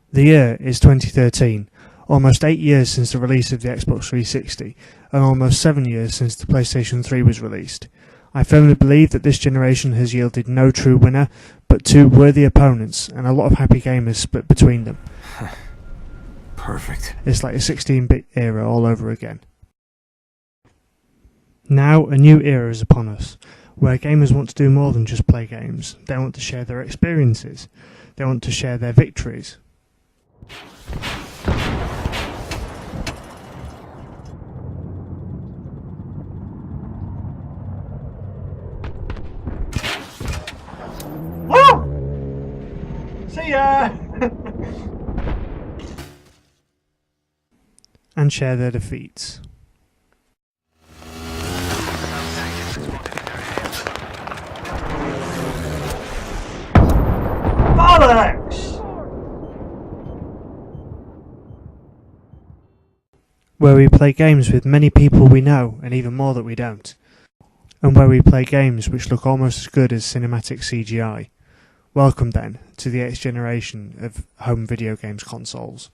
The year is 2013, almost 8 years since the release of the Xbox 360, and almost 7 years since the PlayStation 3 was released. I firmly believe that this generation has yielded no true winner, but two worthy opponents, and a lot of happy gamers split between them. Perfect. It's like a 16-bit era all over again. Now a new era is upon us, where gamers want to do more than just play games. They want to share their experiences. They want to share their victories. Woo! See ya! And share their defeats. Bollocks! Where we play games with many people we know and even more that we don't. And where we play games which look almost as good as cinematic CGI. Welcome then to the X generation of home video games consoles.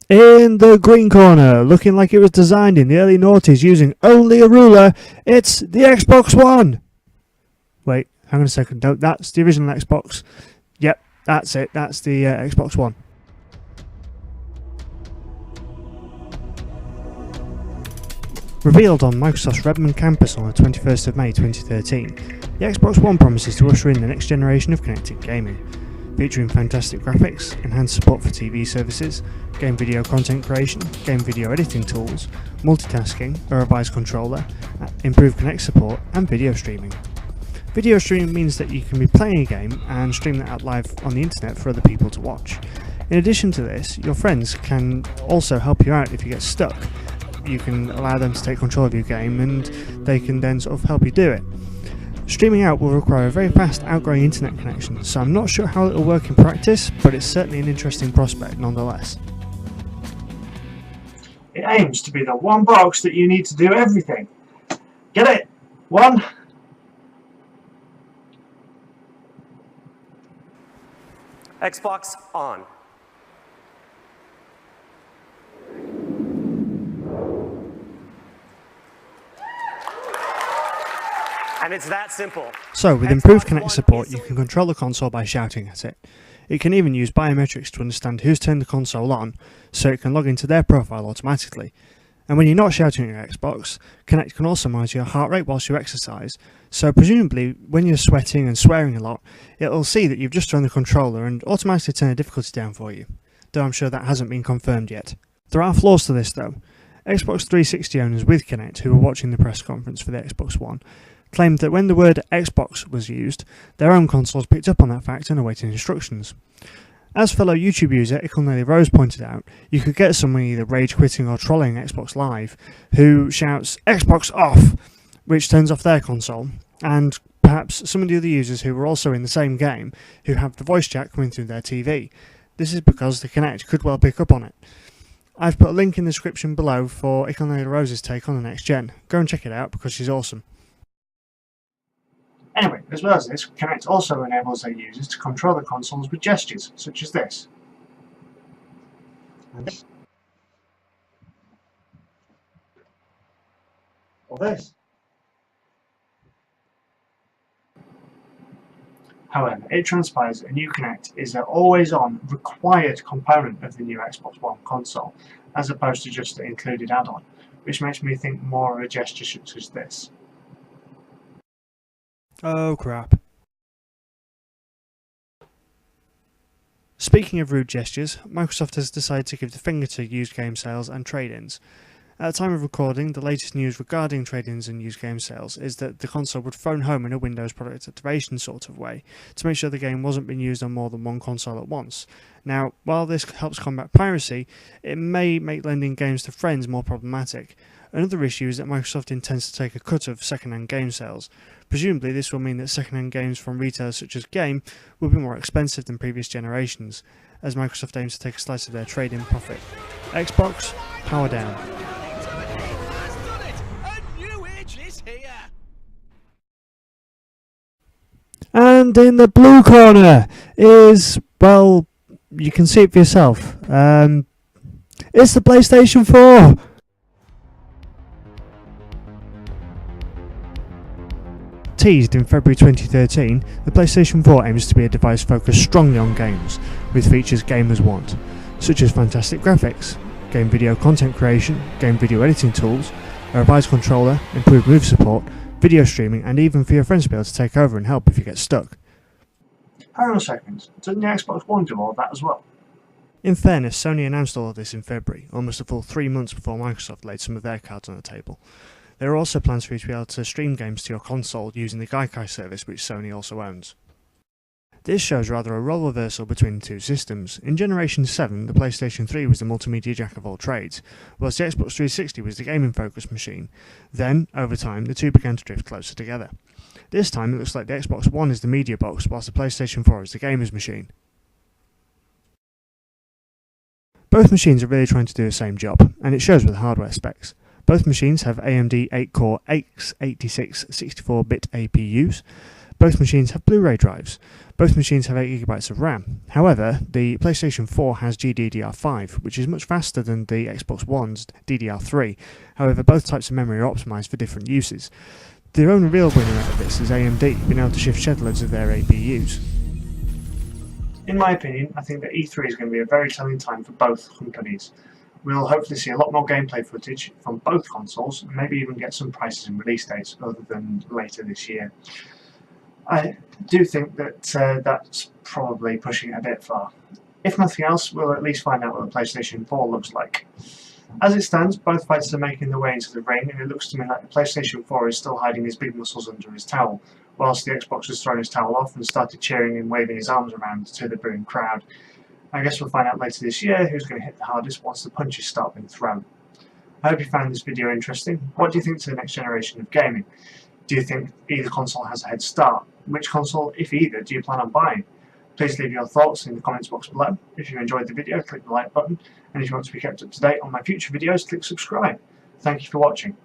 In the green corner, looking like it was designed in the early noughties using only a ruler, it's the Xbox One! Wait, hang on a second, no, that's the original Xbox. Yep, that's it, that's the Xbox One. Revealed on Microsoft's Redmond campus on the 21st of May 2013, the Xbox One promises to usher in the next generation of connected gaming, featuring fantastic graphics, enhanced support for TV services, game video content creation, game video editing tools, multitasking, a revised controller, improved Kinect support, and video streaming. Video streaming means that you can be playing a game and stream that out live on the internet for other people to watch. In addition to this, your friends can also help you out if you get stuck. You can allow them to take control of your game and they can then sort of help you do it. Streaming out will require a very fast outgoing internet connection, so I'm not sure how it will work in practice, but it's certainly an interesting prospect nonetheless. It aims to be the one box that you need to do everything. Get it? One? Xbox on. And it's that simple. So, with improved Kinect support, you can control the console by shouting at it. It can even use biometrics to understand who's turned the console on, so it can log into their profile automatically. And when you're not shouting at your Xbox, Kinect can also monitor your heart rate whilst you exercise, so presumably when you're sweating and swearing a lot, it'll see that you've just turned the controller and automatically turn the difficulty down for you, though I'm sure that hasn't been confirmed yet. There are flaws to this though. Xbox 360 owners with Kinect who were watching the press conference for the Xbox One claimed that when the word Xbox was used, their own consoles picked up on that fact and awaited instructions. As fellow YouTube user Ickle Rose pointed out, you could get someone either rage quitting or trolling Xbox Live who shouts Xbox off, which turns off their console, and perhaps some of the other users who were also in the same game who have the voice chat coming through their TV. This is because the Kinect could well pick up on it. I've put a link in the description below for Ickle Rose's take on the next gen. Go and check it out because she's awesome. Anyway, as well as this, Kinect also enables their users to control the consoles with gestures, such as this. And this. Or this. However, it transpires that a new Kinect is an always-on, required component of the new Xbox One console, as opposed to just an included add-on, which makes me think more of a gesture such as this. Oh crap. Speaking of rude gestures, Microsoft has decided to give the finger to used game sales and trade-ins. At the time of recording, the latest news regarding trade-ins and used game sales is that the console would phone home in a Windows product activation sort of way to make sure the game wasn't being used on more than one console at once. Now, while this helps combat piracy, it may make lending games to friends more problematic. Another issue is that Microsoft intends to take a cut of second-hand game sales. Presumably this will mean that second-hand games from retailers such as Game will be more expensive than previous generations, as Microsoft aims to take a slice of their trade-in profit. Xbox, power down. And And in the blue corner is, well, you can see it for yourself. It's the PlayStation 4! Teased in February 2013, the PlayStation 4 aims to be a device focused strongly on games, with features gamers want, such as fantastic graphics, game video content creation, game video editing tools, a revised controller, improved move support, video streaming, and even for your friends to be able to take over and help if you get stuck. Hang on a second, doesn't the Xbox One do all that as well? In fairness, Sony announced all of this in February, almost a full 3 months before Microsoft laid some of their cards on the table. There are also plans for you to be able to stream games to your console using the Gaikai service, which Sony also owns. This shows rather a role reversal between the two systems. In Generation 7, the PlayStation 3 was the multimedia jack of all trades, whilst the Xbox 360 was the gaming-focused machine. Then, over time, the two began to drift closer together. This time, it looks like the Xbox One is the media box, whilst the PlayStation 4 is the gamer's machine. Both machines are really trying to do the same job, and it shows with the hardware specs. Both machines have AMD 8-core x86 64-bit APUs. Both machines have Blu-ray drives. Both machines have 8GB of RAM. However, the PlayStation 4 has GDDR5, which is much faster than the Xbox One's DDR3. However, both types of memory are optimised for different uses. The only real winner out of this is AMD, being able to shift shed loads of their APUs. In my opinion, I think that E3 is going to be a very telling time for both companies. We'll hopefully see a lot more gameplay footage from both consoles, and maybe even get some prices and release dates other than later this year. I do think that that's probably pushing it a bit far. If nothing else, we'll at least find out what the PlayStation 4 looks like. As it stands, both fighters are making their way into the ring, and it looks to me like the PlayStation 4 is still hiding his big muscles under his towel, whilst the Xbox has thrown his towel off and started cheering and waving his arms around to the booing crowd. I guess we'll find out later this year who's going to hit the hardest once the punches start being thrown. I hope you found this video interesting. What do you think to the next generation of gaming? Do you think either console has a head start? Which console, if either, do you plan on buying? Please leave your thoughts in the comments box below. If you enjoyed the video, click the like button, and if you want to be kept up to date on my future videos, click subscribe. Thank you for watching.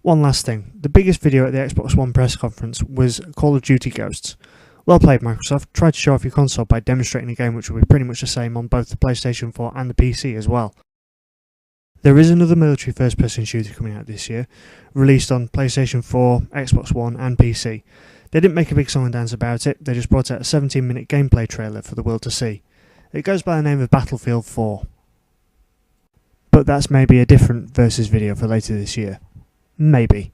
One last thing, the biggest video at the Xbox One press conference was Call of Duty Ghosts. Well played, Microsoft. Try to show off your console by demonstrating a game which will be pretty much the same on both the PlayStation 4 and the PC as well. There is another military first-person shooter coming out this year, released on PlayStation 4, Xbox One and PC. They didn't make a big song and dance about it, they just brought out a 17-minute gameplay trailer for the world to see. It goes by the name of Battlefield 4. But that's maybe a different versus video for later this year. Maybe.